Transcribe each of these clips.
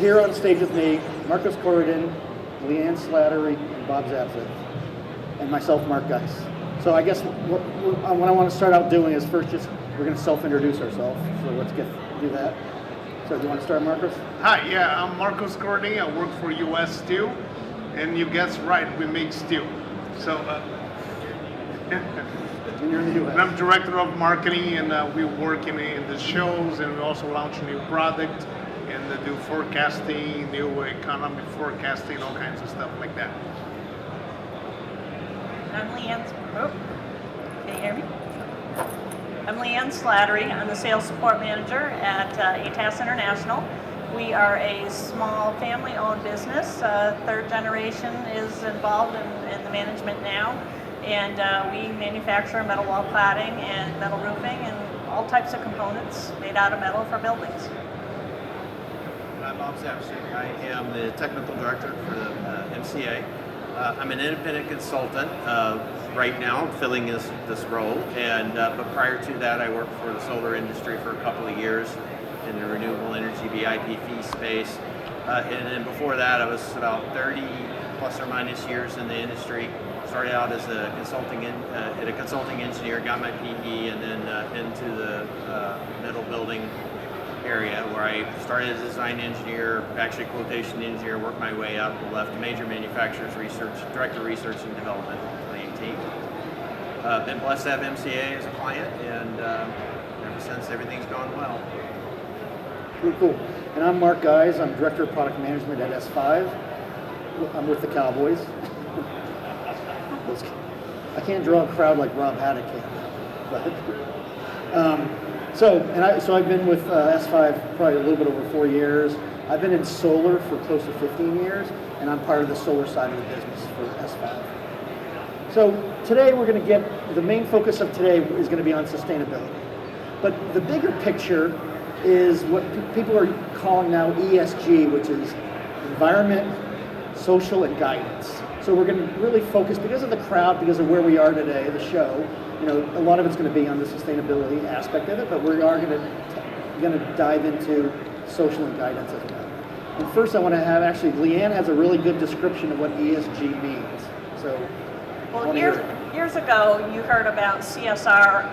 here on stage with me, Marcos Corridon, Leanne Slattery, and Bob Zabzek, and myself, Mark Geis. So I guess what I want to start out doing is first just, we're going to self-introduce ourselves. So let's do that. So do you want to start, Marcos? Hi, yeah, I'm Marcos Corridon. I work for US Steel, and you guessed right, we make steel. So, And you're in the US. and I'm director of marketing, and we work in the shows, and we also launch a new product, and do forecasting, new economic forecasting, all kinds of stuff like that. I'm Leanne. Oh, can you hear me? I'm Leanne Slattery. I'm the sales support manager at ATAS International. We are a small family-owned business. Third generation is involved in the management now, and we manufacture metal wall cladding and metal roofing and all types of components made out of metal for buildings. I'm Bob Zabzek. I am the technical director for the MCA. I'm an independent consultant right now, filling this role, and but prior to that, I worked for the solar industry for a couple of years in the renewable energy VIP fee space, and then before that, I was about 30 plus or minus years in the industry. Started out as a consulting engineer, got my PE, and then into the metal building area where I started as a design engineer, actually quotation engineer, worked my way up, left major manufacturers director of research and development in 2018. Been blessed to have MCA as a client, and ever since everything's gone well. Pretty cool. And I'm Mark Geis. I'm director of product management at S5. I'm with the Cowboys. I can't draw a crowd like Rob Haddock can, but. So I've been with S5 probably a little bit over 4 years. I've been in solar for close to 15 years, and I'm part of the solar side of the business for S5. So today the main focus of today is going to be on sustainability. But the bigger picture is what people are calling now ESG, which is environment, social, and guidance. So we're going to really focus, because of the crowd, because of where we are today, the show, a lot of it's going to be on the sustainability aspect of it, but we are going to dive into social and guidance as well. And first I want to have, actually, Leanne has a really good description of what ESG means. So, Well, years ago, you heard about CSR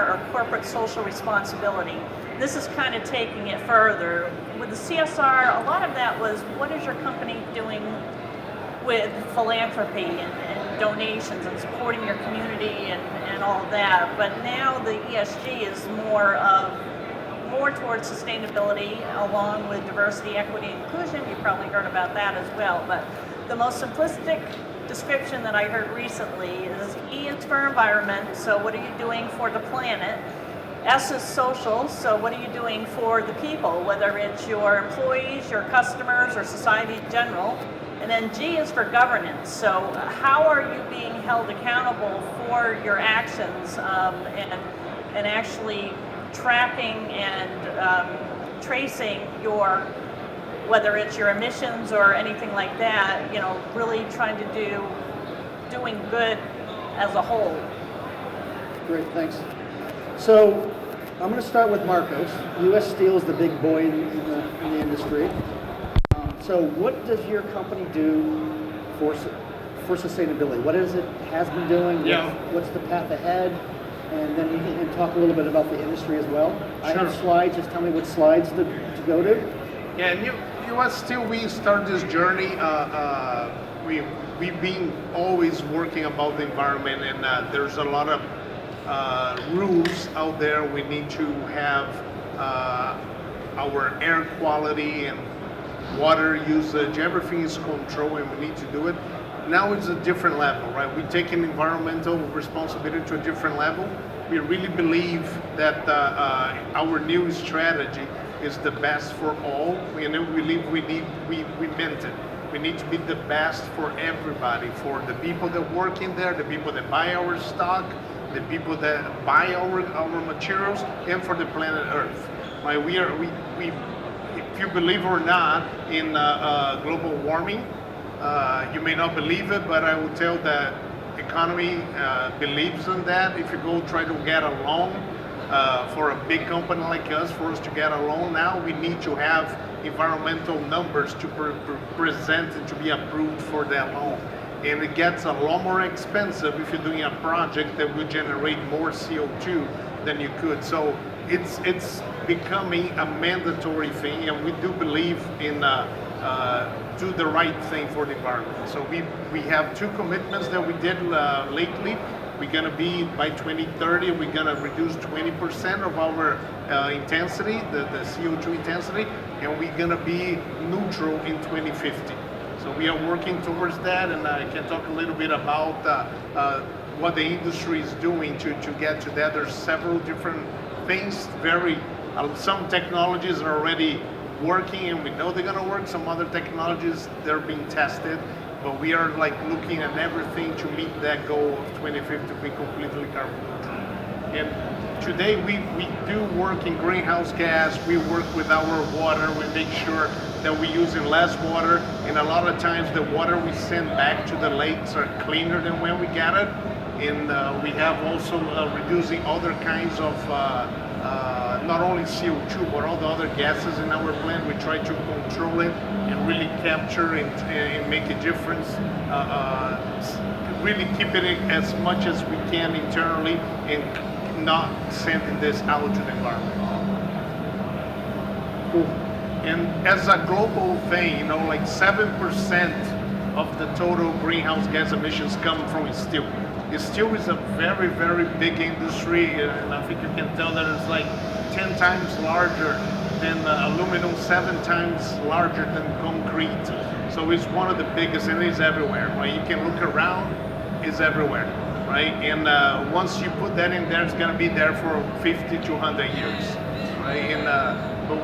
or corporate social responsibility. This is kind of taking it further. With the CSR, a lot of that was, what is your company doing with philanthropy and donations and supporting your community and all of that. But now the ESG is more towards sustainability, along with diversity, equity, and inclusion. You've probably heard about that as well. But the most simplistic description that I heard recently is E is for environment, so what are you doing for the planet? S is social, so what are you doing for the people, whether it's your employees, your customers, or society in general? And then G is for governance. So how are you being held accountable for your actions, and actually tracking and tracing whether it's your emissions or anything like that, really trying to doing good as a whole. great, thanks. So I'm going to start with Marcos. US Steel is the big boy in the industry. So what does your company do for sustainability? What is it has been doing? Yeah. What's the path ahead? And then we can talk a little bit about the industry as well. Sure. I have slides. Just tell me what slides to go to. Yeah, and US Steel, we started this journey. We've been always working about the environment, and there's a lot of rules out there. We need to have our air quality and water usage, everything is controlled, and we need to do it. Now it's a different level, right? We're taking environmental responsibility to a different level. We really believe that our new strategy is the best for all. We believe we meant it. We need to be the best for everybody, for the people that work in there, the people that buy our stock, the people that buy our materials, and for the planet Earth. Right? If you believe or not in global warming, you may not believe it, but I will tell that economy believes in that. If you go try to get a loan for a big company like us, for us to get a loan now, we need to have environmental numbers to present and to be approved for that loan. And it gets a lot more expensive if you're doing a project that will generate more CO2 than you could. So it's becoming a mandatory thing, and we do believe in do the right thing for the environment. So we have two commitments that we did lately. We're going to be, by 2030, we're going to reduce 20% of our intensity, the CO2 intensity, and we're going to be neutral in 2050. So we are working towards that, and I can talk a little bit about what the industry is doing to get to that. There's several different things. Some technologies are already working, and we know they're going to work. Some other technologies, they're being tested. But we are like looking at everything to meet that goal of 2050 to be completely carbon neutral. And today we do work in greenhouse gas. We work with our water. We make sure that we're using less water. And a lot of times the water we send back to the lakes are cleaner than when we get it. And we have also reducing other kinds of not only CO2 but all the other gases in our plant. We try to control it and really capture and make a difference. Really keep it as much as we can internally and not sending this out to the environment. Cool. And as a global thing, like 7% of the total greenhouse gas emissions come from steel. Steel is a very, very big industry, and I think you can tell that it's like 10 times larger than aluminum, 7 times larger than concrete. So it's one of the biggest, and it's everywhere, right? You can look around, it's everywhere, right? And once you put that in there, it's gonna be there for 50 to 100 years, right? And but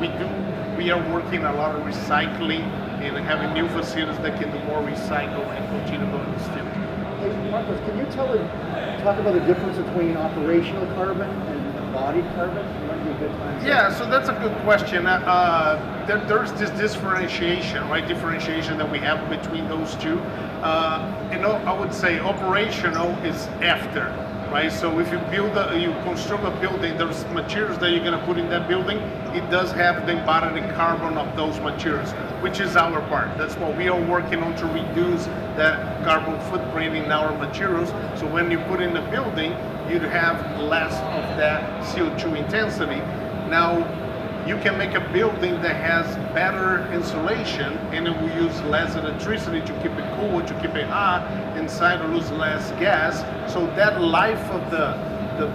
we are working a lot of recycling and having new facilities that can do more recycle and continue going steel. Hey, Marcos, can you talk about the difference between operational carbon and embodied carbon? It might be a good time. Yeah, so that's a good question. There's this differentiation, right? Differentiation that we have between those two. I would say operational is after, right? So if you you construct a building, there's materials that you're going to put in that building. It does have the embodied carbon of those materials, which is our part. That's what we are working on, to reduce that carbon footprint in our materials. So when you put in the building, you'd have less of that CO2 intensity. Now, you can make a building that has better insulation, and it will use less electricity to keep it cool, to keep it hot, inside will lose less gas. So that life of the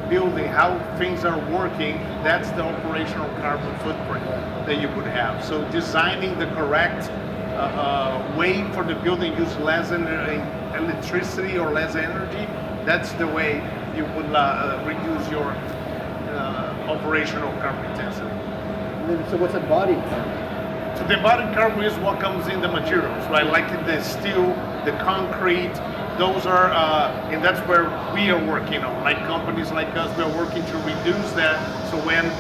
building, how things are working, that's the operational carbon footprint that you would have. So designing the correct way for the building, use less electricity or less energy, that's the way you would reduce your operational carbon intensity. And then, so what's embodied carbon? So the embodied carbon is what comes in the materials, right? Like the steel, the concrete, those are, and that's where we are working on. Like companies like us, we're working to reduce that. So when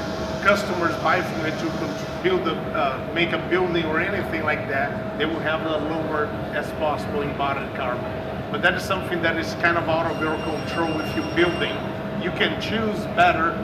customers buy from it to make a building or anything like that, they will have the lower as possible embodied carbon. But that is something that is kind of out of your control. If you're building, you can choose better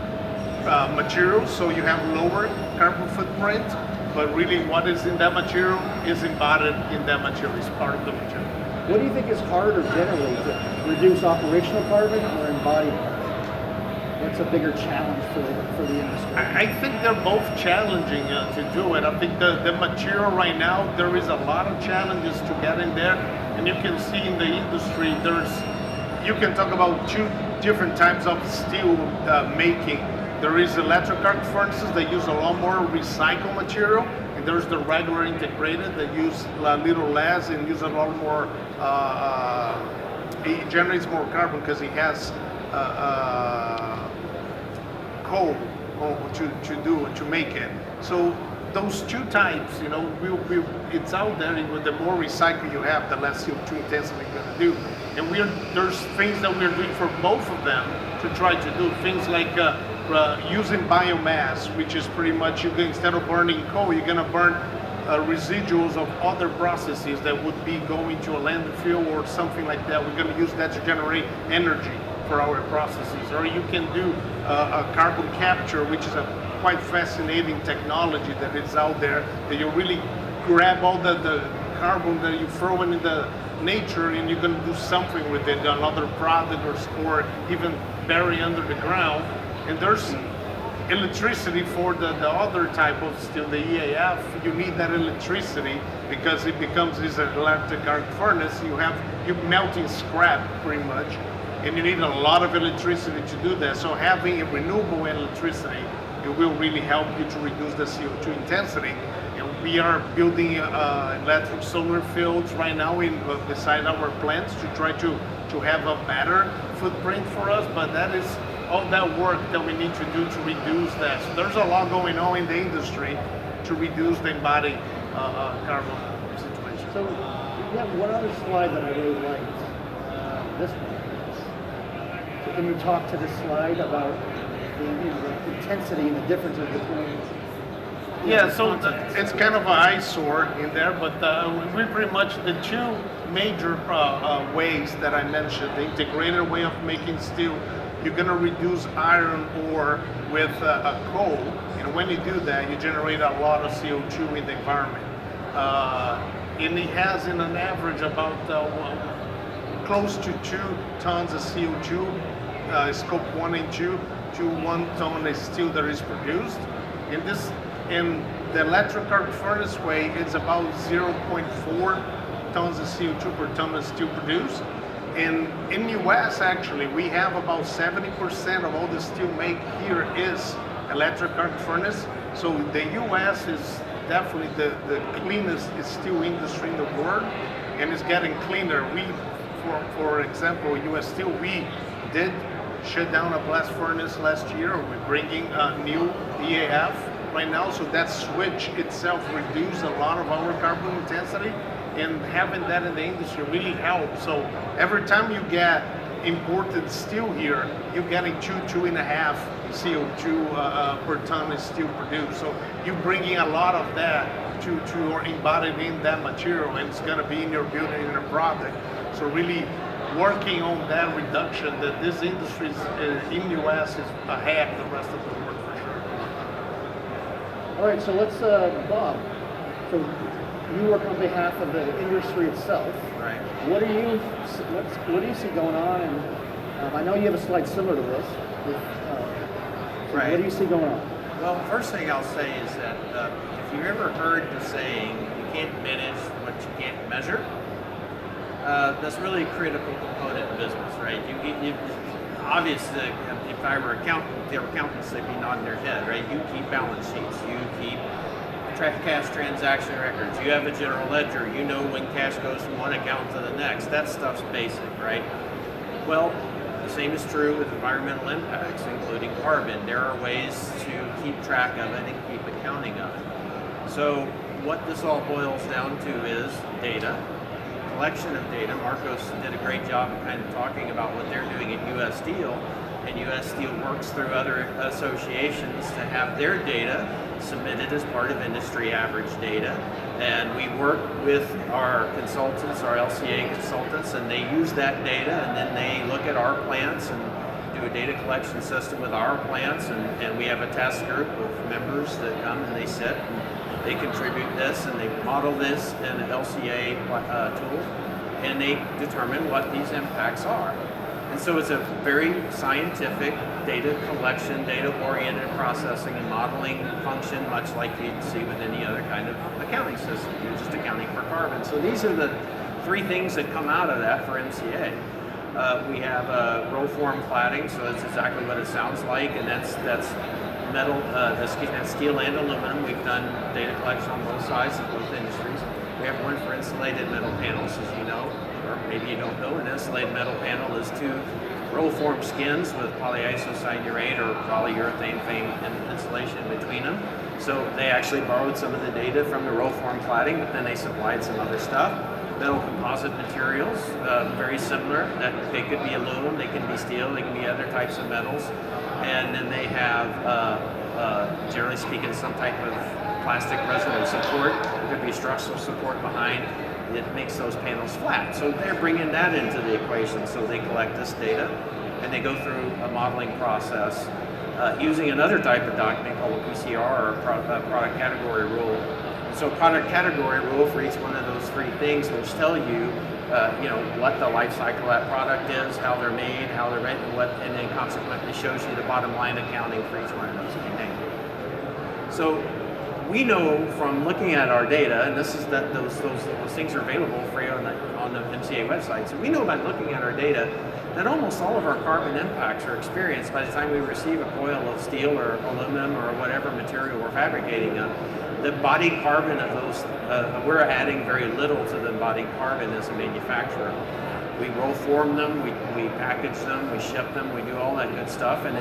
materials, so you have lower carbon footprint, but really what is in that material is embodied in that material, is part of the material. What do you think is harder generally, to reduce operational carbon or embodied carbon? What's a bigger challenge for the industry? I think they're both challenging to do it. I think the material right now, there is a lot of challenges to get in there, and you can see in the industry, you can talk about two different types of steel making. There is electric arc furnaces that use a lot more recycled material, and there's the regular integrated that use a little less and use a lot more, it generates more carbon because it has coal to make it. So those two types, it's out there. The more recycle you have, the less CO2 intensity you're going to do. And there's things that we're doing for both of them to try to do things like using biomass, which is pretty much instead of burning coal, you're going to burn residuals of other processes that would be going to a landfill or something like that. We're going to use that to generate energy for our processes. Or you can do a carbon capture, which is a quite fascinating technology that is out there, that you really grab all the carbon that you throw into the nature and you're going to do something with it, another product or even bury under the ground. And there's electricity for the other type of steel, the EAF. You need that electricity because it becomes this electric arc furnace. You're melting scrap pretty much, and you need a lot of electricity to do that. So having a renewable electricity, it will really help you to reduce the CO2 intensity. And we are building electric solar fields right now beside our plants to try to have a better footprint for us, but that is all that work that we need to do to reduce that. So there's a lot going on in the industry to reduce the embodied carbon situation. So you have one other slide that I really liked, this one. So can you talk to this slide about the intensity and the differences between Yeah, so it's kind of an eyesore in there, but we pretty much, the two major ways that I mentioned, the integrated way of making steel, you're going to reduce iron ore with coal, and when you do that, you generate a lot of CO2 in the environment. And it has, in an average, about close to 2 tons of CO2, scope 1 and 2, to 1 ton of steel that is produced. In the electric arc furnace way, it's about 0.4 tons of CO2 per ton of steel produced. And in the US, actually, we have about 70% of all the steel made here is electric arc furnace. So the US is definitely the cleanest steel industry in the world, and it's getting cleaner. For example, US Steel, we did shut down a blast furnace last year. We're bringing a new EAF right now, so that switch itself reduced a lot of our carbon intensity, and having that in the industry really helps. So every time you get imported steel here, you're getting 2.5 CO2 per ton of steel produced. So you're bringing a lot of that to or embodied in that material, and it's going to be in your building, in your product. So really working on that reduction, that this industry in the US is ahead of the rest of the world for sure. All right, so let's, Bob, so you work on behalf of the industry itself. Right. What do you see going on? And I know you have a slide similar to this. So Right. what do you see going on? Well, first thing I'll say is that if you've ever heard the saying, you can't manage what you can't measure, that's really a critical component in business, right? You obviously, if I were accountant, the accountants, they'd be nodding their head, right? You keep balance sheets, you keep cash transaction records, you have a general ledger, you know when cash goes from one account to the next. That stuff's basic, right? Well, the same is true with environmental impacts, including carbon. There are ways to keep track of it and keep accounting of it. So what this all boils down to is data, collection of data. Marcos did a great job of kind of talking about what they're doing at US Steel, and US Steel works through other associations to have their data submitted as part of industry average data. And we work with our consultants, our LCA consultants, and they use that data, and then they look at our plants and do a data collection system with our plants, and we have a task group of members that come and they sit and they contribute this and they model this in an LCA tool, and they determine what these impacts are. And so it's a very scientific data collection, data-oriented processing and modeling function, much like you'd see with any other kind of accounting system. You're just accounting for carbon. So these are the 3 things that come out of that for MCA. We have roll form cladding, so that's exactly what it sounds like, and that's metal, that's steel and aluminum. We've done data collection on both sides of both industries. We have one for insulated metal panels, as you know, or maybe you don't know. An insulated metal panel is 2 roll form skins with polyisocyanurate or polyurethane foam insulation between them. So they actually borrowed some of the data from the roll form cladding, but then they supplied some other stuff. Metal composite materials, very similar. That they could be aluminum, they can be steel, they can be other types of metals. And then they have, generally speaking, some type of plastic resonance support. There could be structural support behind. It makes those panels flat. So they're bringing that into the equation. So they collect this data and they go through a modeling process using another type of document called a PCR, or a product category rule. So product category rule for each one of those three things, which tell you, what the life cycle of that product is, how they're made, and then consequently shows you the bottom line accounting for each one of those things. So we know from looking at our data, and this is that those things are available free on the MCA website. So we know by looking at our data that almost all of our carbon impacts are experienced by the time we receive a coil of steel or aluminum or whatever material we're fabricating on. The embodied carbon of those, we're adding very little to the embodied carbon as a manufacturer. We roll form them, we package them, we ship them, we do all that good stuff, and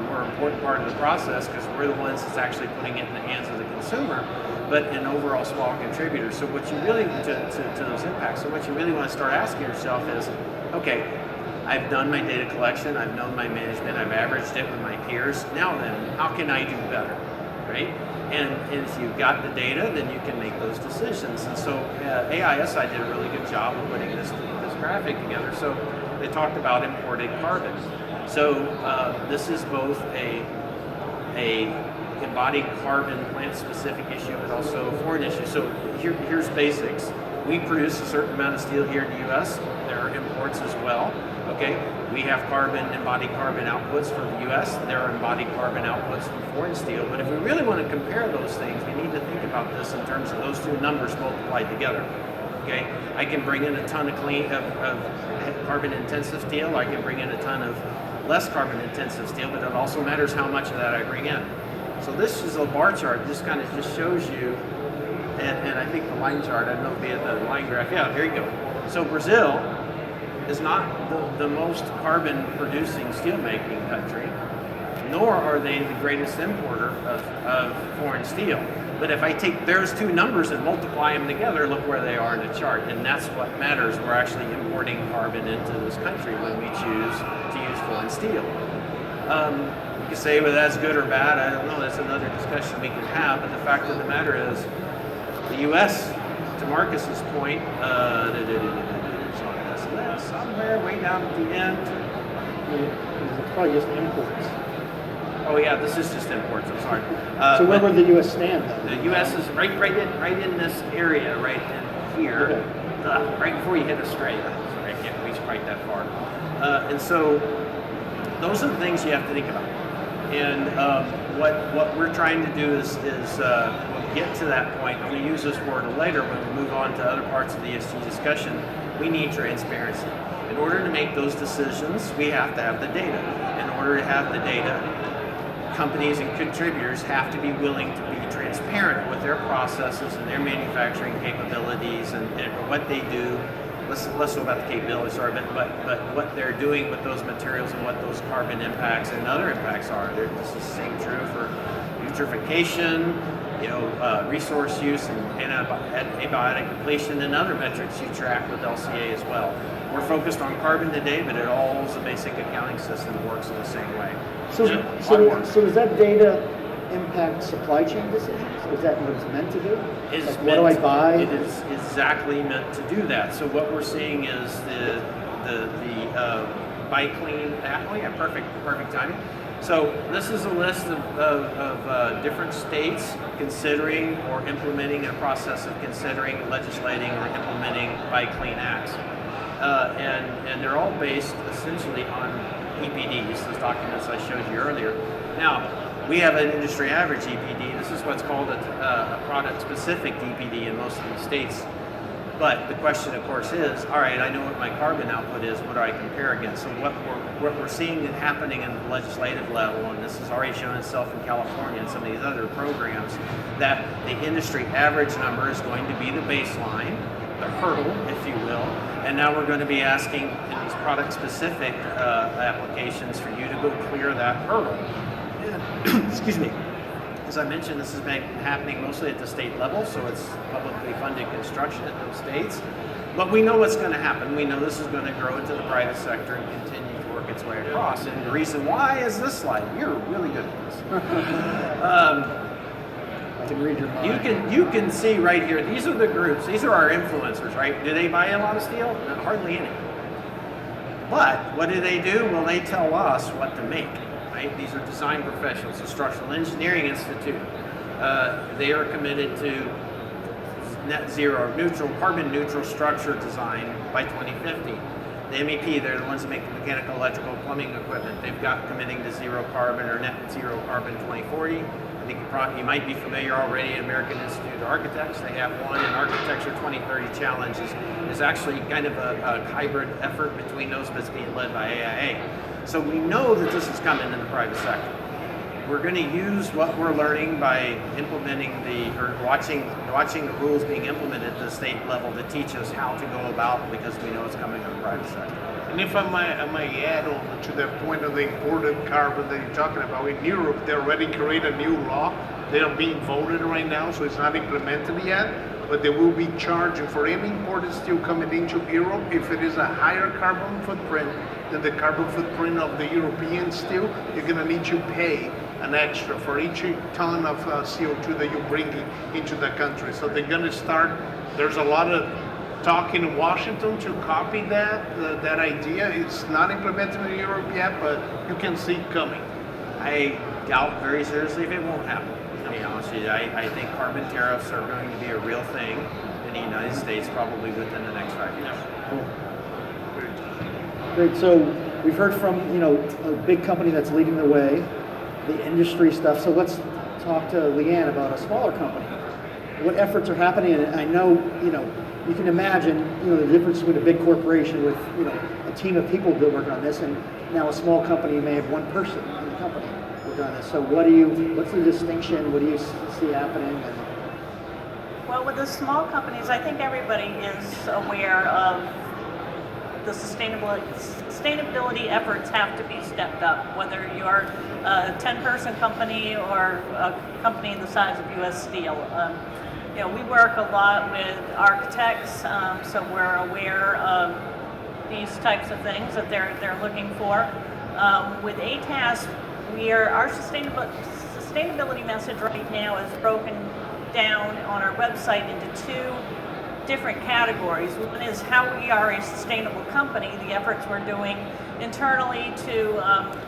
we're an important part of the process because we're the ones that's actually putting it in the hands of the consumer, but an overall small contributor. So what you really, to those impacts, so what you really want to start asking yourself is, okay, I've done my data collection, I've known my management, I've averaged it with my peers, now then, how can I do better, right? And if you've got the data, then you can make those decisions. And so AISI did a really good job of putting this graphic together. So they talked about imported carbon. So this is both a embodied carbon plant-specific issue, but also a foreign issue. So here's basics. We produce a certain amount of steel here in the U.S. There are imports as well. Okay, we have embodied carbon outputs from the U.S. There are embodied carbon outputs from foreign steel. But if we really want to compare those things, we need to think about this in terms of those two numbers multiplied together. Okay, I can bring in a ton of carbon-intensive steel. I can bring in a ton of less carbon-intensive steel, but it also matters how much of that I bring in. So this is a bar chart. This kind of just shows you, and I think the line chart, I don't know if we had the line graph. Yeah, there you go. So Brazil is not the most carbon-producing steel-making country, nor are they the greatest importer of foreign steel. But if I take those two numbers and multiply them together, look where they are in the chart, and that's what matters. We're actually importing carbon into this country when we choose to use foreign steel. You can say, well, that's good or bad. I don't know. That's another discussion we can have. But the fact of the matter is, the U.S., to Marcus's point, somewhere way down at the end. It's probably just imports. Oh yeah, this is just imports. I'm sorry. So where would the U.S. stand then? The U.S. is right in this area, right in here, Okay. right before you hit Australia. Sorry, I can't reach quite that far. And so those are the things you have to think about. And what we're trying to do is we'll get to that point. I'm going to use this word later when we move on to other parts of the ESG discussion. We need transparency. In order to make those decisions, we have to have the data. In order to have the data, companies and contributors have to be willing to be transparent with their processes and their manufacturing capabilities and what they do. Less so about the capabilities, sorry, but what they're doing with those materials and what those carbon impacts and other impacts are. This is the same true for eutrophication, resource use and antibiotic depletion and other metrics you track with LCA as well. We're focused on carbon today, but it all is a basic accounting system that works in the same way. So does that data impact supply chain decisions? Is that what it's meant to do? What do I buy? It is exactly meant to do that. So what we're seeing is the buy clean. Oh yeah, perfect timing. So this is a list of different states considering or implementing a process of considering, legislating, or implementing buy clean acts. And they're all based essentially on EPDs, those documents I showed you earlier. Now, we have an industry average EPD. This is what's called a product-specific EPD in most of the states. But the question, of course, is, all right, I know what my carbon output is. What do I compare against? So what we're seeing happening in the legislative level, and this has already shown itself in California and some of these other programs, that the industry average number is going to be the baseline, the hurdle, if you will. And now we're going to be asking in these product-specific applications for you to go clear that hurdle. Excuse me. As I mentioned, this has been happening mostly at the state level, so it's publicly funded construction at those states. But we know what's going to happen. We know this is going to grow into the private sector and continue to work its way across. And the reason why is this slide. You're really good at this. I can read your mind. You can see right here, these are the groups. These are our influencers, right? Do they buy a lot of steel? Hardly any. But what do? Well, they tell us what to make. right? These are design professionals, the Structural Engineering Institute. They are committed to net zero, neutral, carbon neutral structure design by 2050. The MEP, they're the ones that make the mechanical, electrical, plumbing equipment. They've got committing to zero carbon or net zero carbon 2040. I think you might be familiar already, American Institute of Architects. They have one, and Architecture 2030 Challenge is actually kind of a hybrid effort between those, but it's being led by AIA. So we know that this is coming in the private sector. We're going to use what we're learning by implementing watching the rules being implemented at the state level to teach us how to go about, because we know it's coming in the private sector. And if I might add on to that point of the imported carbon that you're talking about, in Europe, they already created a new law. They are being voted right now, so it's not implemented yet, but they will be charging for any imported steel coming into Europe. If it is a higher carbon footprint than the carbon footprint of the European steel, you're gonna need to pay an extra for each ton of CO2 that you bring into the country. So they're gonna start, there's a lot of talk in Washington to copy that idea. It's not implemented in Europe yet, but you can see it coming. I doubt very seriously if it won't happen. To be honest with you, I think carbon tariffs are going to be a real thing in the United States probably within the next 5 years. Cool. Great. So we've heard from a big company that's leading the way, the industry stuff. So let's talk to Leanne about a smaller company. What efforts are happening? And I know you can imagine the difference between a big corporation with a team of people that work on this, and now a small company may have one person in the company working on this. So what's the distinction? What do you see happening? Well, with the small companies, I think everybody is aware of the sustainability efforts have to be stepped up, whether you're a 10-person company or a company the size of U.S. Steel. We work a lot with architects, so we're aware of these types of things that they're looking for. With ATAS, our sustainability message right now is broken down on our website into two different categories. One is how we are a sustainable company, the efforts we're doing internally to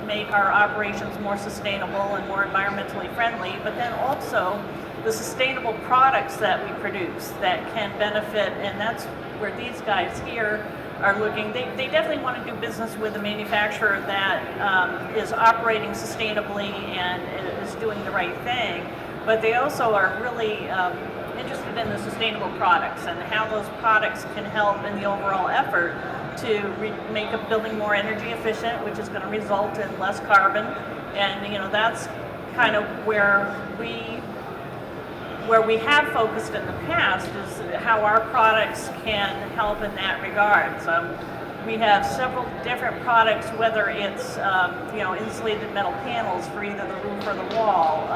make our operations more sustainable and more environmentally friendly, but then also the sustainable products that we produce that can benefit, and that's where these guys here are looking. They definitely want to do business with a manufacturer that is operating sustainably and is doing the right thing, but they also are really interested in the sustainable products and how those products can help in the overall effort to make a building more energy efficient, which is going to result in less carbon. And that's kind of where we have focused in the past, is how our products can help in that regard. So we have several different products, whether it's insulated metal panels for either the roof or the wall,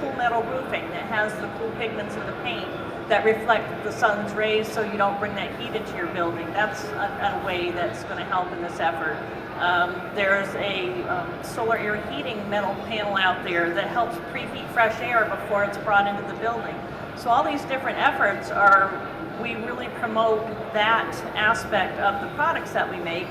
cool metal roofing that has the cool pigments in the paint that reflect the sun's rays so you don't bring that heat into your building. That's a way that's going to help in this effort. There's a solar air heating metal panel out there that helps preheat fresh air before it's brought into the building. So all these different efforts we really promote that aspect of the products that we make,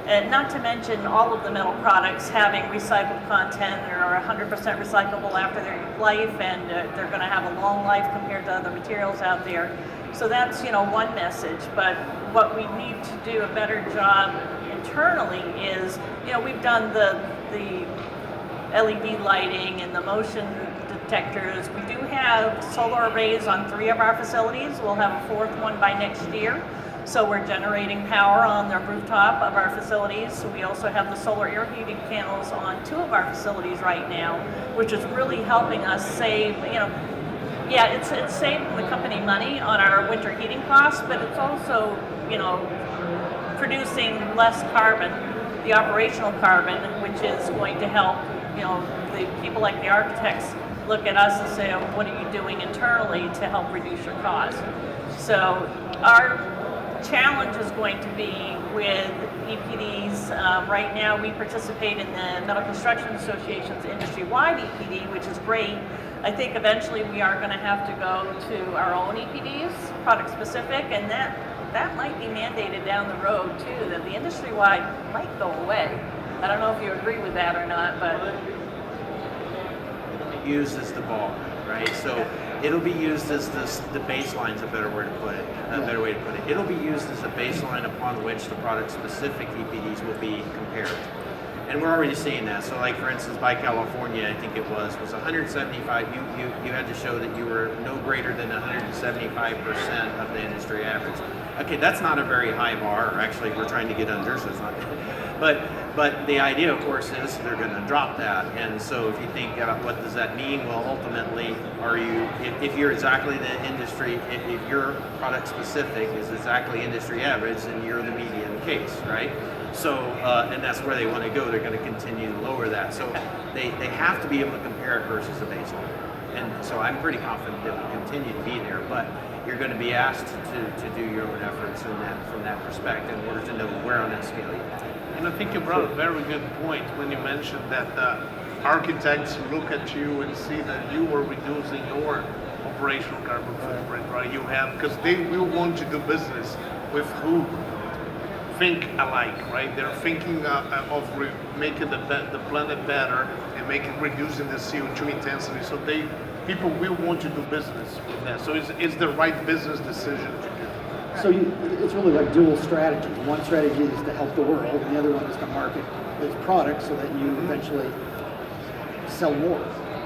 and not to mention all of the metal products having recycled content or are 100% recyclable after their life, and they're going to have a long life compared to other materials out there. So that's one message. But what we need to do a better job internally is we've done the LED lighting and the motion detectors. We do have solar arrays on 3 of our facilities. We'll have a 4th one by next year. So we're generating power on the rooftop of our facilities. We also have the solar air heating panels on 2 of our facilities right now, which is really helping us save, it's saving the company money on our winter heating costs, but it's also, producing less carbon, the operational carbon, which is going to help, the people like the architects look at us and say, oh, what are you doing internally to help reduce your costs? So our challenge is going to be with EPDs. Right now we participate in the Metal Construction Association's industry-wide EPD, which is great. I think eventually we are going to have to go to our own EPDs, product specific, and that might be mandated down the road too, that the industry-wide might go away. I don't know if you agree with that or not, but Used as the bulk, right? So it'll be used as the baseline's a better word to put it. A better way to put it. It'll be used as a baseline upon which the product-specific EPDs will be compared. And we're already seeing that. So, like for instance, by California, I think it was 175. You had to show that you were no greater than 175% of the industry average. Okay, that's not a very high bar. Or actually, we're trying to get under, so it's not. But the idea, of course, is they're going to drop that. And so, if you think about what does that mean, well, ultimately, are you if you're exactly the industry, if your product specific is exactly industry average, then you're the median case, right? So, and that's where they want to go. They're going to continue to lower that. So they have to be able to compare it versus the baseline. And so I'm pretty confident that will continue to be there, but you're going to be asked to do your own efforts in that, from that perspective in order to know where on that scale you're at. And I think you brought a very good point when you mentioned that architects look at you and see that you are reducing your operational carbon footprint, right? You have, because they will want to do business with who think alike, right? They're thinking of making the planet better and reducing the CO2 intensity. So people will want to do business with that. So it's the right business decision to do. So it's really like dual strategies. One strategy is to help the world, and the other one is to market those products so that you eventually sell more,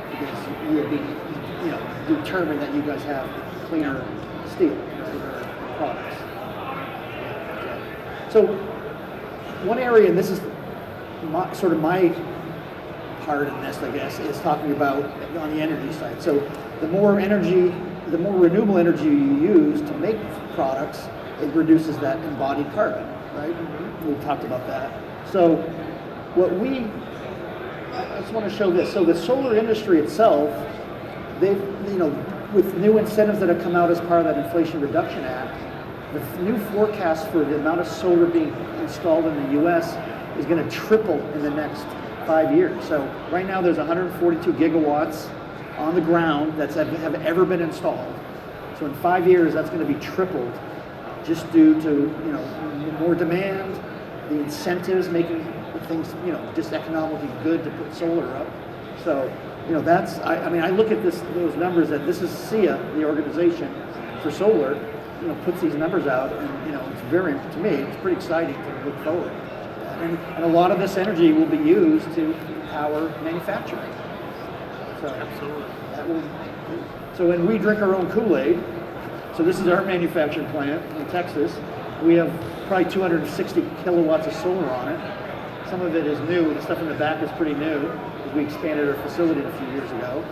because you determine that you guys have cleaner steel, cleaner products. So one area, and this is sort of my part in this, I guess, is talking about on the energy side. So the more renewable energy you use to make products, it reduces that embodied carbon, right? We've talked about that. So I just want to show this. So the solar industry itself, with new incentives that have come out as part of that Inflation Reduction Act, the new forecast for the amount of solar being installed in the U.S. is going to triple in the next 5 years. So right now there's 142 gigawatts on the ground that have ever been installed. So in 5 years, that's going to be tripled, just due to more demand, the incentives making things just economically good to put solar up. So that's I look at those numbers that this is SEIA, the organization for solar, puts these numbers out, and it's to me it's pretty exciting to look forward. And a lot of this energy will be used to power manufacturing. So Absolutely. So when we drink our own Kool-Aid, so this is our manufacturing plant in Texas. We have probably 260 kilowatts of solar on it. Some of it is new. The stuff in the back is pretty new, because we expanded our facility a few years ago.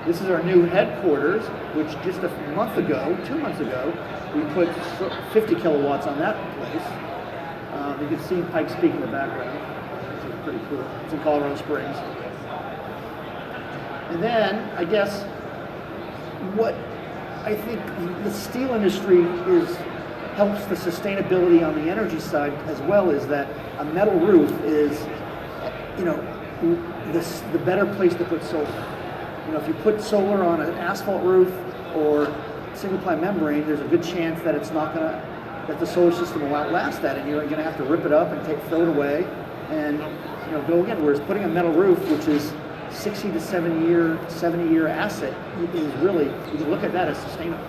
This is our new headquarters, which just a month ago, 2 months ago, we put 50 kilowatts on that place. You can see Pikes Peak in the background. It's pretty cool. It's in Colorado Springs. And then, I guess, what I think the steel industry helps the sustainability on the energy side, as well as that a metal roof is, the better place to put solar. If you put solar on an asphalt roof or single ply membrane, there's a good chance that that the solar system will outlast that, and you're going to have to rip it up and throw it away, and go again. Whereas putting a metal roof, which is 60 to 70 year asset, is really, you can look at that as sustainable,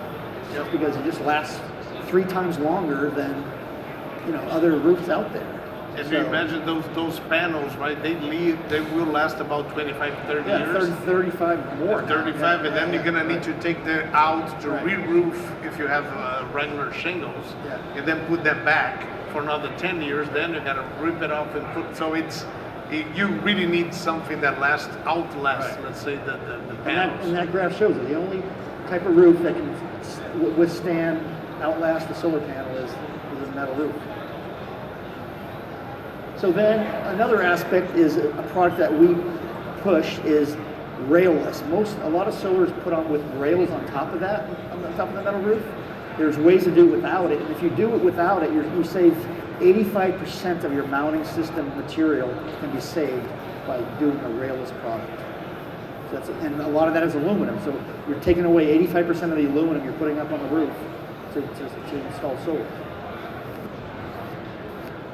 just because it just lasts 3 times longer than other roofs out there. If you imagine those panels, right? They will last about 25, 30 years. 35 more. 35, and then you're gonna need to take them out to re-roof if you have regular shingles, and then put them back for another 10 years. Then you gotta rip it off and put. So you really need something that outlasts, let's say, the panels. And that graph shows it. The only type of roof that can outlast the solar panel is a metal roof. So then another aspect is a product that we push is railless. A lot of solar is put on with rails on top of that, on the top of the metal roof. There's ways to do it without it. And if you do it without it, you save 85% of your mounting system material can be saved by doing a railless product. So and a lot of that is aluminum. So you're taking away 85% of the aluminum you're putting up on the roof to install solar.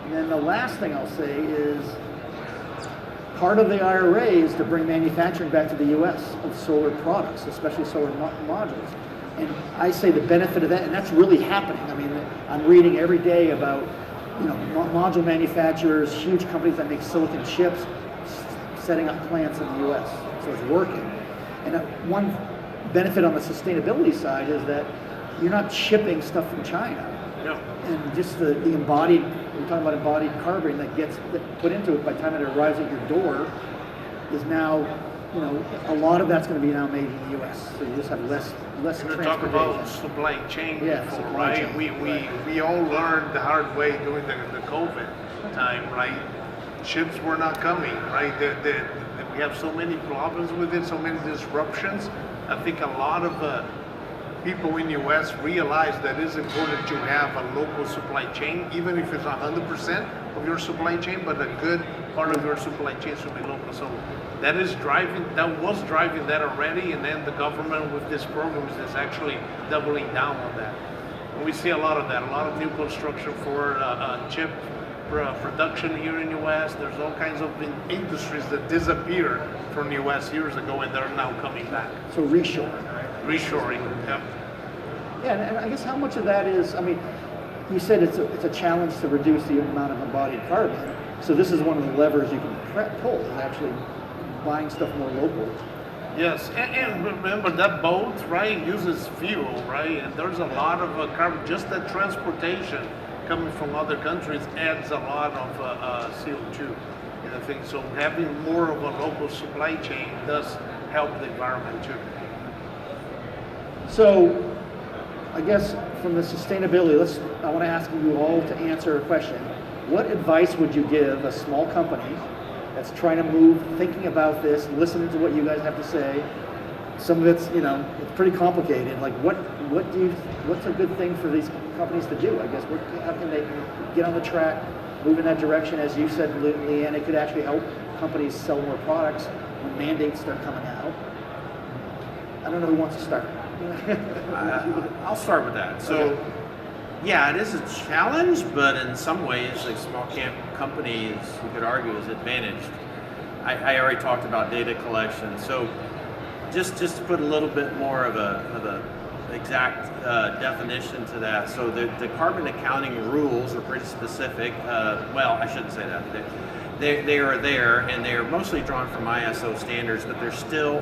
And then the last thing I'll say is part of the IRA is to bring manufacturing back to the U.S. of solar products, especially solar modules. And I say the benefit of that, and that's really happening. I mean, I'm reading every day about, you know, module manufacturers, huge companies that make silicon chips, setting up plants in the U.S. So it's working. And one benefit on the sustainability side is that you're not shipping stuff from China. Yeah. And just the embodied, we're talking about embodied carbon that gets put into it by the time it arrives at your door is now, you know, a lot of that's going to be now made in the U.S. So you just have less We're talk transportation. about supply chain Yeah, before, supply right? chain. We all learned the hard way during the COVID time, right? Ships were not coming, right? We have so many problems with it, so many disruptions. I think a lot of people in the U.S. realize that it's important to have a local supply chain, even if it's 100% of your supply chain, but a good part of your supply chain should be local. So that was driving that already, and then the government with this program is actually doubling down on that. And we see a lot of that, a lot of new construction for chip production here in the U.S. There's all kinds of industries that disappeared from the U.S. years ago, and they're now coming back. So reshoring, right? Reshoring, yeah. Yeah, and I guess how much of that is, I mean, you said it's a challenge to reduce the amount of embodied carbon. So this is one of the levers you can pull, is actually buying stuff more local. Yes, and remember that boat, right, uses fuel, right? And there's a lot of carbon, just that transportation coming from other countries adds a lot of CO2. And I think so having more of a local supply chain does help the environment too. So I guess from the sustainability, I want to ask you all to answer a question. What advice would you give a small company that's trying to move, thinking about this, listening to what you guys have to say? Some of it's, you know, it's pretty complicated. Like what's a good thing for these companies to do? I guess how can they get on the track, move in that direction? As you said, Leanne, it could actually help companies sell more products when mandates start coming out. I don't know who wants to start. I'll start with that. So, Okay. yeah, it is a challenge, but in some ways, like small companies, you could argue, is advantaged. I already talked about data collection. So, just to put a little bit more of a exact definition to that. So, the carbon accounting rules are pretty specific. Well, I shouldn't say that. They are there, and they are mostly drawn from ISO standards, but there's still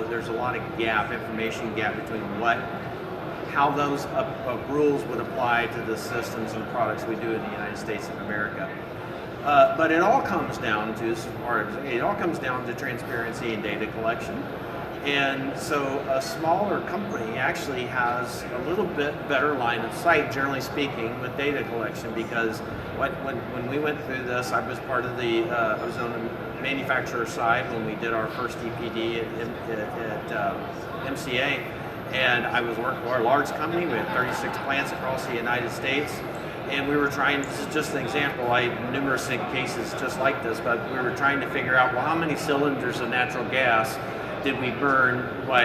there's a lot of information gap between how those rules would apply to the systems and products we do in the United States of America. But it all comes down to transparency and data collection. And so a smaller company actually has a little bit better line of sight, generally speaking, with data collection, because when we went through this, I was part of I was on the manufacturer side when we did our first EPD at MCA, and I was working for a large company. We had 36 plants across the United States, and we were trying, this is just an example, I had numerous cases just like this, but we were trying to figure out, well, how many cylinders of natural gas did we burn by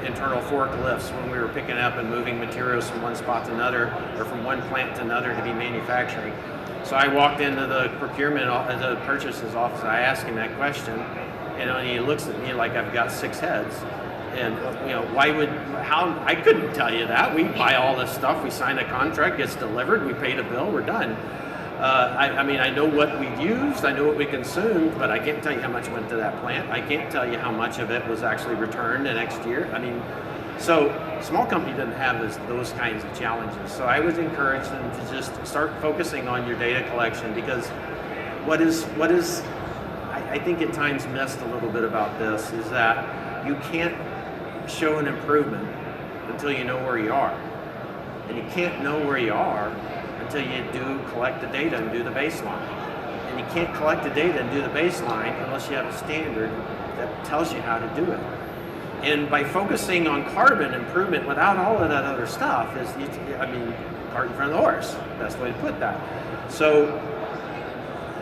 internal forklifts when we were picking up and moving materials from one spot to another, or from one plant to another to be manufacturing. So I walked into the the purchases office, I asked him that question, and he looks at me like I've got 6 heads. And you know, I couldn't tell you that. We buy all this stuff, we sign a contract, gets delivered, we pay the bill, we're done. I mean, I know what we used, I know what we consumed, but I can't tell you how much went to that plant. I can't tell you how much of it was actually returned the next year. I mean, so small company doesn't have those kinds of challenges. So I would encourage them to just start focusing on your data collection, because what is I think at times missed a little bit about this is that you can't show an improvement until you know where you are. And you can't know where you are until you do collect the data and do the baseline. And you can't collect the data and do the baseline unless you have a standard that tells you how to do it. And by focusing on carbon improvement without all of that other stuff cart in front of the horse. Best way to put that. So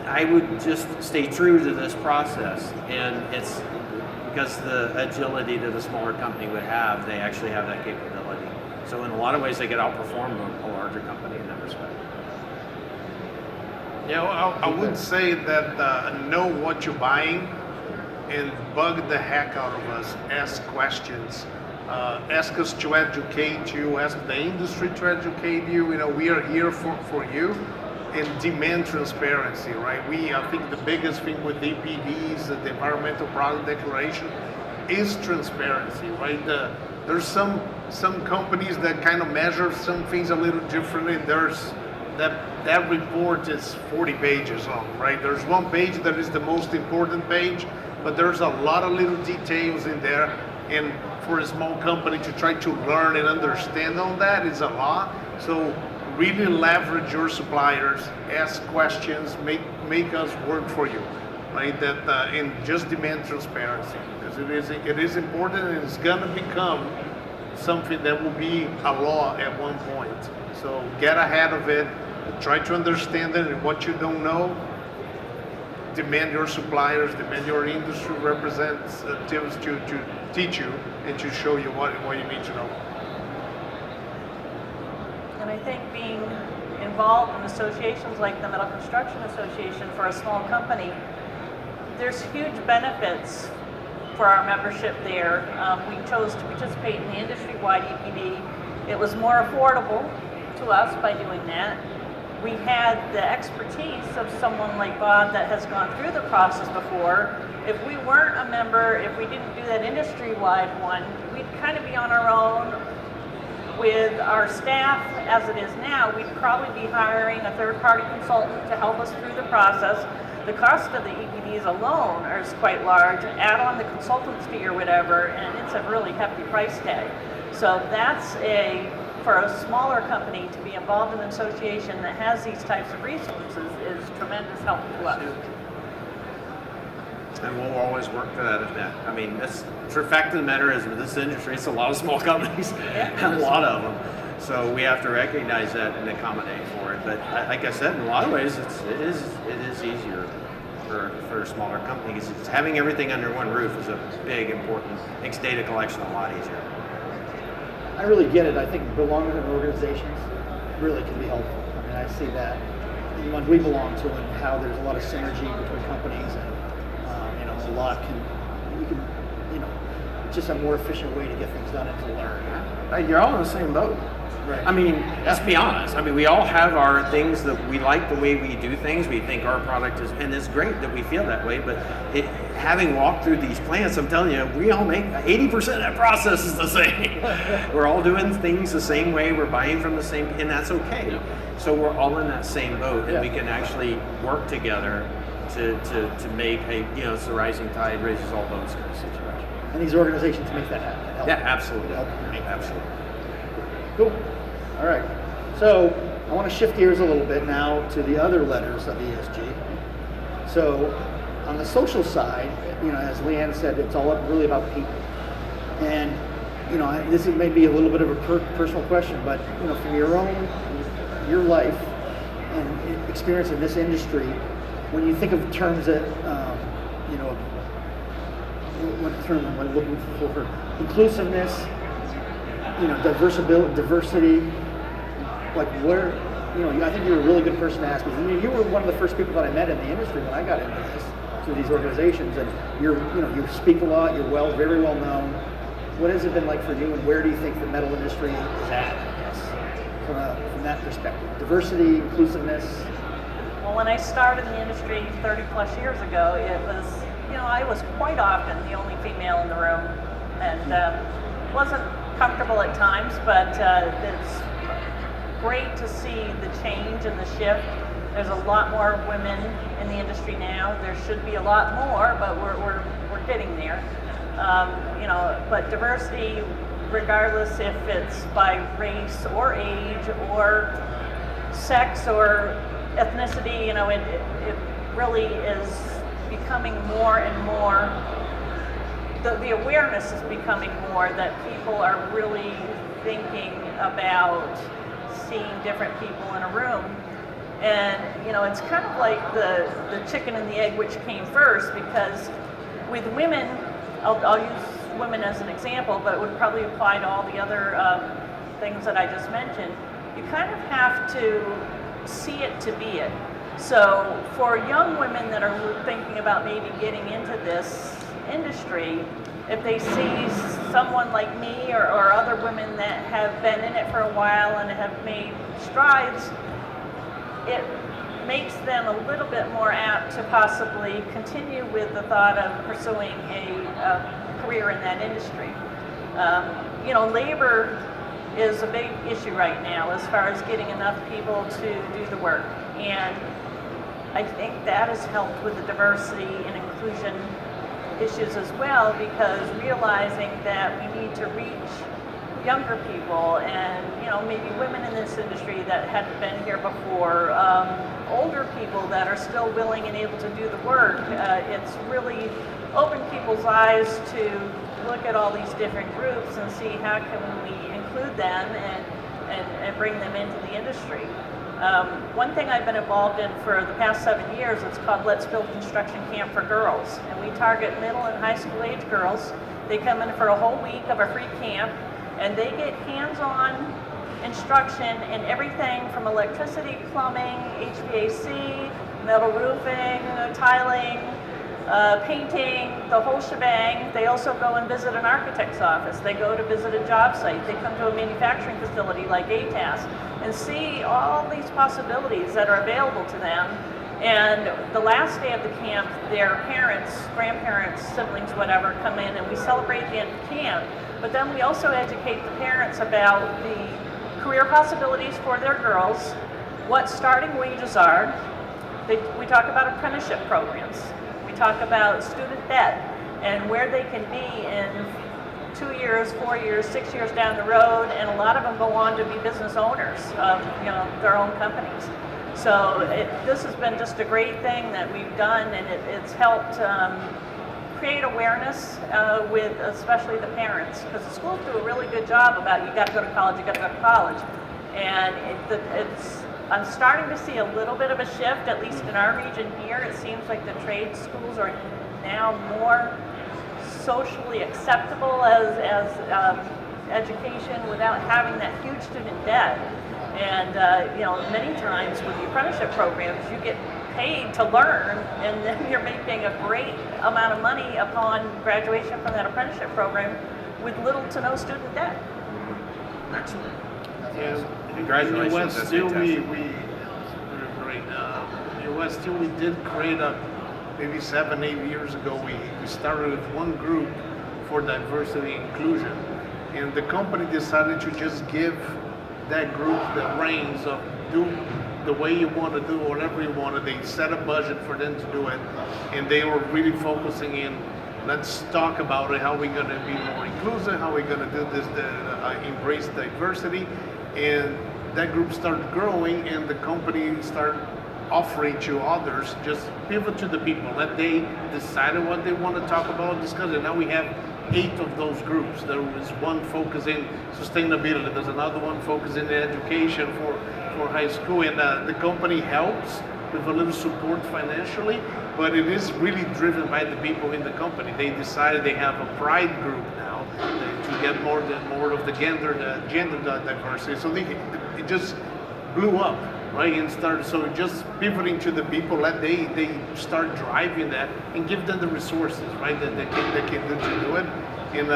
I would just stay true to this process, and it's because the agility that a smaller company would have, they actually have that capability. So in a lot of ways, they could outperform a larger company in that respect. Yeah, well, I would say that know what you're buying and bug the heck out of us. Ask questions. Ask us to educate you. Ask the industry to educate you. You know, we are here for you, and demand transparency, right? I think the biggest thing with EPDs, the Environmental Product Declaration, is transparency, right? There's some companies that kind of measure some things a little differently. There's that report is 40 pages long, right? There's one page that is the most important page, but there's a lot of little details in there, and for a small company to try to learn and understand all that is a lot. So really leverage your suppliers, ask questions, make us work for you, right? And just demand transparency, because it is important, and it's gonna become something that will be a law at one point. So get ahead of it, try to understand it, and what you don't know, demand your suppliers, demand your industry representatives to teach you and to show you what you need to know. And I think being involved in associations like the Metal Construction Association for a small company, there's huge benefits for our membership there. We chose to participate in the industry-wide EPD. It was more affordable to us by doing that. We had the expertise of someone like Bob that has gone through the process before. If we weren't a member, if we didn't do that industry-wide one, we'd kind of be on our own with our staff as it is now. We'd probably be hiring a third-party consultant to help us through the process. The cost of the EPDs alone is quite large. Add on the consultant's fee or whatever, and it's a really hefty price tag. So that's for a smaller company to be involved in an association that has these types of resources is tremendous help to us. And we'll always work to that event. I mean, the fact of the matter is, with this industry, it's a lot of small companies, a lot of them. So we have to recognize that and accommodate for it. But like I said, in a lot of ways, it is easier for a smaller companies. It's having everything under one roof is a big, important, makes data collection a lot easier. I really get it. I think belonging in organizations really can be helpful. I mean, I see that in the ones we belong to, and how there's a lot of synergy between companies, and it's just a more efficient way to get things done and to learn. You're all in the same boat. Right. I mean, let's be honest. I mean, we all have our things that we like the way we do things. We think our product is, and it's great that we feel that way. But having walked through these plants, I'm telling you, we all make 80% of that process is the same. We're all doing things the same way. We're buying from the same, and that's okay. So we're all in that same boat, and we can actually work together to make it's the rising tide raises all boats kind of situation. And these organizations make that happen. Yeah, absolutely. Absolutely. Cool. All right. So I want to shift gears a little bit now to the other letters of ESG. So on the social side, as Leanne said, it's all really about people. And this is maybe a little bit of a personal question, but from your life and experience in this industry, when you think of terms that what term am I looking for? Inclusiveness, diversity, like where, I think you're a really good person to ask, because you were one of the first people that I met in the industry when I got into this, through these organizations, and you speak a lot, you're very well known. What has it been like for you, and where do you think the metal industry is at, I guess, from that perspective? Diversity, inclusiveness? Well, when I started in the industry 30 plus years ago, it was, I was quite often the only female in the room, and wasn't comfortable at times, but it's great to see the change and the shift. There's a lot more women in the industry now. There should be a lot more, but we're getting there. But diversity, regardless if it's by race or age or sex or ethnicity, it really is becoming more and more. The awareness is becoming more that people are really thinking about seeing different people in a room. And, it's kind of like the chicken and the egg, which came first, because with women, I'll use women as an example, but it would probably apply to all the other things that I just mentioned. You kind of have to see it to be it. So for young women that are thinking about maybe getting into this industry, if they see someone like me or other women that have been in it for a while and have made strides, it makes them a little bit more apt to possibly continue with the thought of pursuing a career in that industry. Labor is a big issue right now as far as getting enough people to do the work. And I think that has helped with the diversity and inclusion issues as well, because realizing that we need to reach younger people and maybe women in this industry that hadn't been here before, older people that are still willing and able to do the work. It's really opened people's eyes to look at all these different groups and see how can we include them and bring them into the industry. One thing I've been involved in for the past 7 years, it's called Let's Build Construction Camp for Girls. And we target middle and high school age girls. They come in for a whole week of a free camp, and they get hands-on instruction in everything from electricity, plumbing, HVAC, metal roofing, tiling, painting, the whole shebang. They also go and visit an architect's office. They go to visit a job site. They come to a manufacturing facility like ATAS and see all these possibilities that are available to them. And the last day of the camp, their parents, grandparents, siblings, whatever, come in and we celebrate the end of camp. But then we also educate the parents about the career possibilities for their girls, what starting wages are. We talk about apprenticeship programs. We talk about student debt and where they can be in 2 years, 4 years, 6 years down the road, and a lot of them go on to be business owners of their own companies. So this has been just a great thing that we've done, and it's helped create awareness with especially the parents, because the schools do a really good job about you got to go to college, you got to go to college, and I'm starting to see a little bit of a shift, at least in our region here. It seems like the trade schools are now more socially acceptable as education without having that huge student debt. And many times with the apprenticeship programs, you get paid to learn, and then you're making a great amount of money upon graduation from that apprenticeship program with little to no student debt. Excellent. Yeah. Congratulations. In the West That's Steel, fantastic. in the West Steel, we did create maybe 7, 8 years ago, we started with one group for diversity and inclusion. And the company decided to just give that group the reins of do the way you want to do whatever you want to. They set a budget for them to do it. And they were really focusing in, let's talk about it, how we're going to be more inclusive, how we're going to do this, embrace diversity. And that group started growing, and the company started offering to others, just pivot to the people, let they decide what they want to talk about, discuss it. Now we have 8 of those groups. There is one focus in sustainability, there's another one focus in education for high school, and the company helps with a little support financially, but it is really driven by the people in the company. They decided they have a pride group now to get more of the gender diversity. So it just blew up, right? And started, so just pivoting to the people, let they start driving that and give them the resources, right? That they can do to do it. And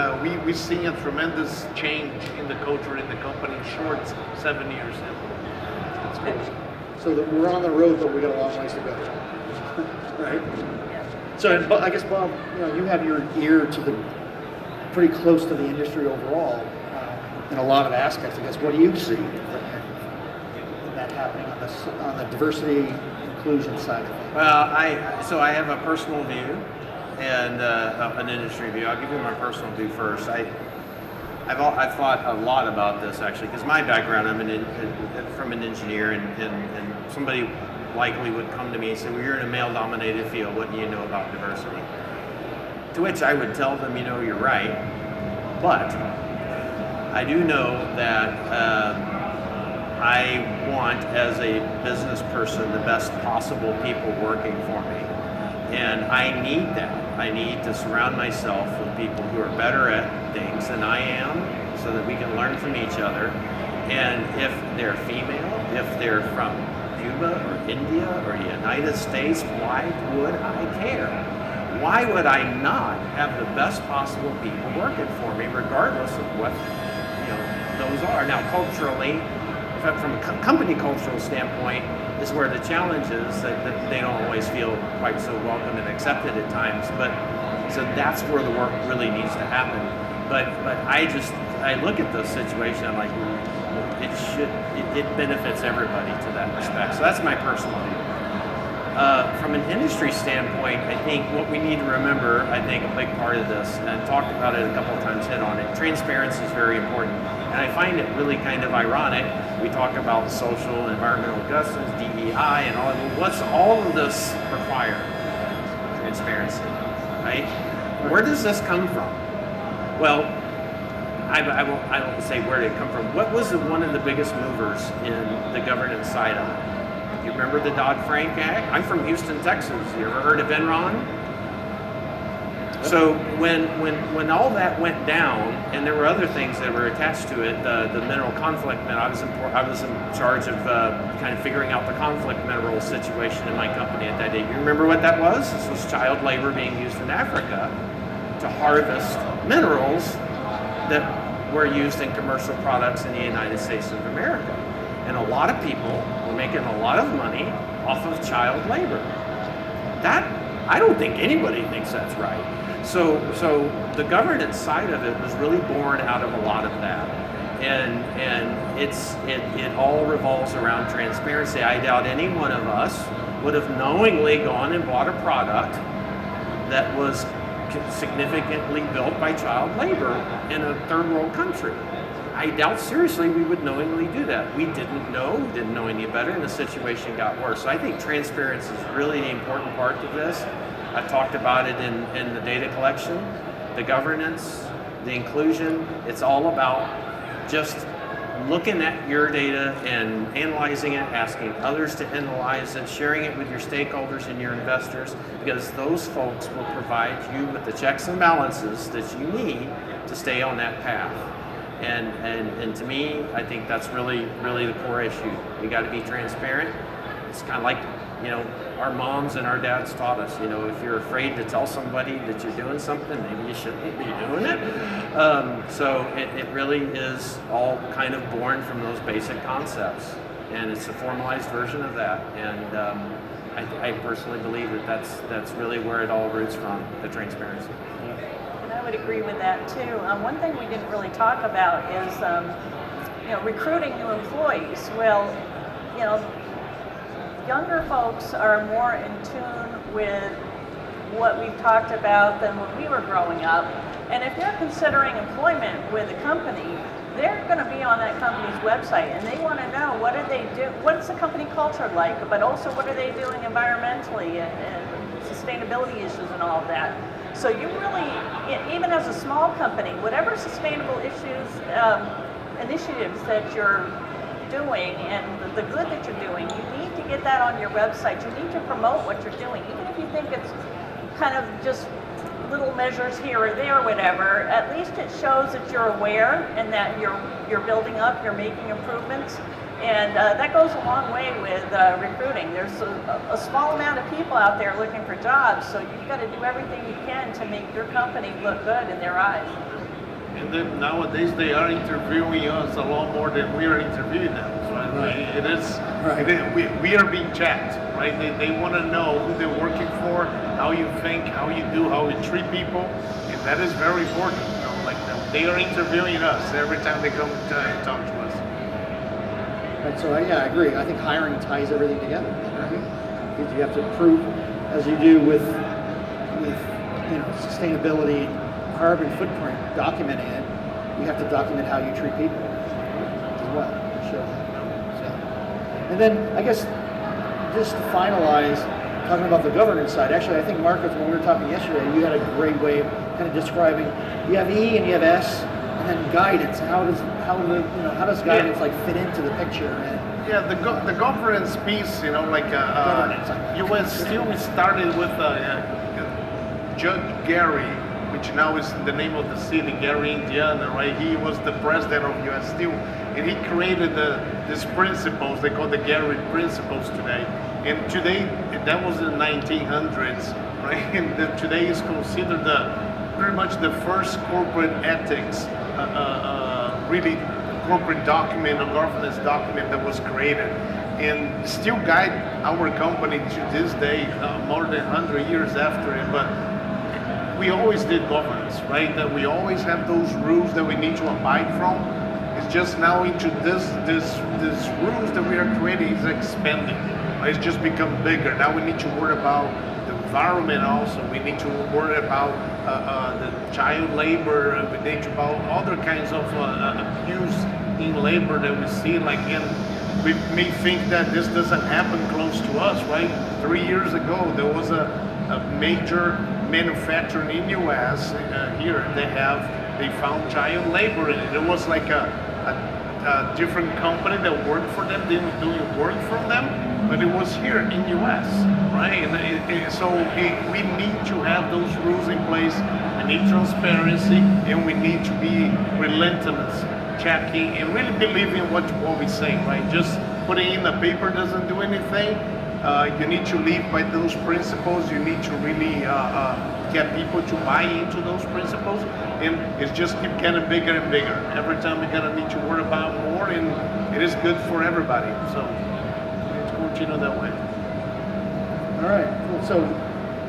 we're seeing a tremendous change in the culture in the company in short 7 years now. That's cool. So we're on the road, but we got a long ways to go, right? So I guess, Bob, you have your ear to pretty close to the industry overall in a lot of aspects. I guess, what do you see that happening on the diversity inclusion side of it? Well, I have a personal view and an industry view. I'll give you my personal view first. I've thought a lot about this actually, because my background, I'm from an engineer, and somebody likely would come to me and say, well, you're in a male-dominated field, what do you know about diversity? To which I would tell them, you're right, but I do know that I want, as a business person, the best possible people working for me. And I need that. I need to surround myself with people who are better at things than I am, so that we can learn from each other. And if they're female, if they're from Cuba or India or the United States, why would I care? Why would I not have the best possible people working for me, regardless of what those are? Now, culturally, from a company cultural standpoint, is where the challenge is that they don't always feel quite so welcome and accepted at times. But so that's where the work really needs to happen. But I look at this situation, I'm like, it benefits everybody to that respect. So that's my personal view. From an industry standpoint, I think what we need to remember, I think a big part of this, and I talked about it a couple of times, hit on it, transparency is very important. And I find it really kind of ironic. We talk about social and environmental justice, DEI, and all. What's all of this require? Transparency, right? Where does this come from? Well, I won't say where did it come from. What was one of the biggest movers in the governance side of it? You remember the Dodd-Frank Act? I'm from Houston, Texas. You ever heard of Enron? So when all that went down, and there were other things that were attached to it, the mineral conflict, I was in charge of kind of figuring out the conflict mineral situation in my company at that day. You remember what that was? This was child labor being used in Africa to harvest minerals that were used in commercial products in the United States of America. And a lot of people were making a lot of money off of child labor. That, I don't think anybody thinks that's right. So the governance side of it was really born out of a lot of that. And it all revolves around transparency. I doubt any one of us would have knowingly gone and bought a product that was significantly built by child labor in a third world country. I doubt seriously we would knowingly do that. We didn't know any better, and the situation got worse. So I think transparency is really the important part of this. I talked about it in the data collection, the governance, the inclusion. It's all about just looking at your data and analyzing it, asking others to analyze it, sharing it with your stakeholders and your investors, because those folks will provide you with the checks and balances that you need to stay on that path. And to me, I think that's really the core issue. You got to be transparent. It's kind of like, our moms and our dads taught us, if you're afraid to tell somebody that you're doing something, maybe you shouldn't be doing it. So it really is all kind of born from those basic concepts. And it's a formalized version of that. And I personally believe that's really where it all roots from, the transparency. And I would agree with that too. One thing we didn't really talk about is, recruiting new employees. Well, younger folks are more in tune with what we've talked about than when we were growing up. And if they're considering employment with a company, they're going to be on that company's website, and they want to know what do they do, what's the company culture like, but also what are they doing environmentally and sustainability issues and all of that. So you really, even as a small company, whatever sustainable issues, initiatives that you're doing and the good that you're doing, you need to get that on your website. You need to promote what you're doing, even if you think it's kind of just little measures here or there, whatever. At least it shows that you're aware and that you're building up, you're making improvements, and that goes a long way with recruiting. There's a small amount of people out there looking for jobs, so you've got to do everything you can to make your company look good in their eyes. And then nowadays they are interviewing us a lot more than we are interviewing them. Right? It is. Right. We are being checked, right? They want to know who they're working for, how you think, how you do, how you treat people, and that is very important. They are interviewing us every time they come to talk to us. Right. So I agree. I think hiring ties everything together, right? Because you have to prove, as you do with sustainability. Carbon footprint, documenting it, you have to document how you treat people as well. And then I guess just to finalize, talking about the governance side, actually I think Marcus, when we were talking yesterday, you had a great way of kind of describing, you have E and you have S, and then guidance. How does guidance fit into the picture? The governance piece, US still started with Judge Gary which now is the name of the city, Gary, Indiana, right? He was the president of U.S. Steel, and he created these principles. They call the Gary principles today. And today, that was in the 1900s, right? And today is considered pretty much the first corporate ethics, really corporate document, a governance document that was created, and still guide our company to this day, more than 100 years after it. But we always did governance, right? That we always have those rules that we need to abide from. It's just now into this rules that we are creating is expanding. It's just become bigger. Now we need to worry about the environment also. We need to worry about the child labor. We need to about other kinds of abuse in labor that we see. Like, we may think that this doesn't happen close to us, right? 3 years ago, there was a major manufacturer in U.S. Here. They found child labor in it. It was like a different company that worked for them, didn't do work from them, but it was here in U.S., right? And so we need to have those rules in place. We need transparency, and we need to be relentless, checking, and really believing what we say, right? Just putting in the paper doesn't do anything. You need to live by those principles. You need to really get people to buy into those principles, and it's just keep getting bigger and bigger. Every time we're gonna need to worry about more, and it is good for everybody. So let's continue that way. All right, cool. So,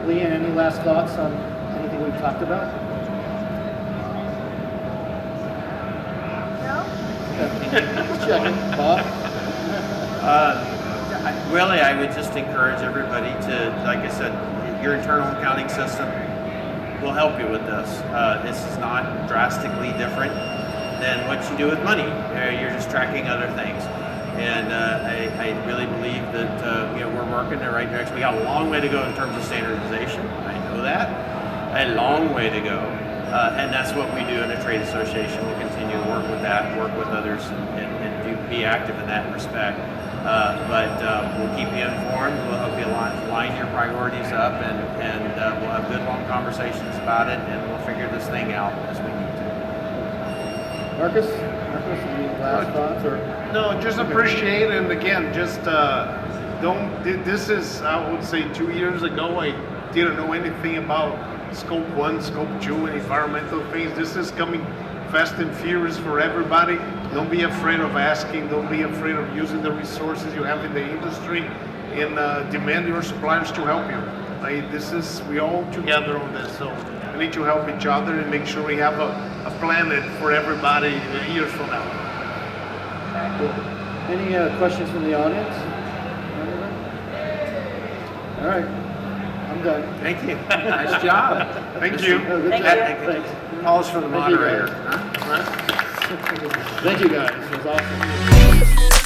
Leanne, any last thoughts on anything we've talked about? No? Just checking. Bob? Really, I would just encourage everybody to, like I said, your internal accounting system will help you with this. This is not drastically different than what you do with money. You're just tracking other things. And I really believe that we're working in the right direction. We got a long way to go in terms of standardization. I know that. A long way to go. And that's what we do in a trade association. We'll continue to work with that, work with others, and be active in that respect. But we'll keep you informed. We'll help you line your priorities up, and we'll have good long conversations about it, and we'll figure this thing out as we need to. Marcus, any last thoughts? Or? No, just appreciate, and again, just don't. This is, I would say, 2 years ago, I didn't know anything about Scope 1, Scope 2, and environmental things. This is coming fast and furious for everybody. Don't be afraid of asking. Don't be afraid of using the resources you have in the industry, and demand your suppliers to help you. Right? We all together on this, so we need to help each other and make sure we have a planet for everybody years from now. Cool. Any questions from the audience? All right, I'm done. Thank you. Nice job. Thank you. Oh, good Thank job. you. Thanks. Pause for the Thank you, moderator. guys. Huh? Thank you guys. It was awesome.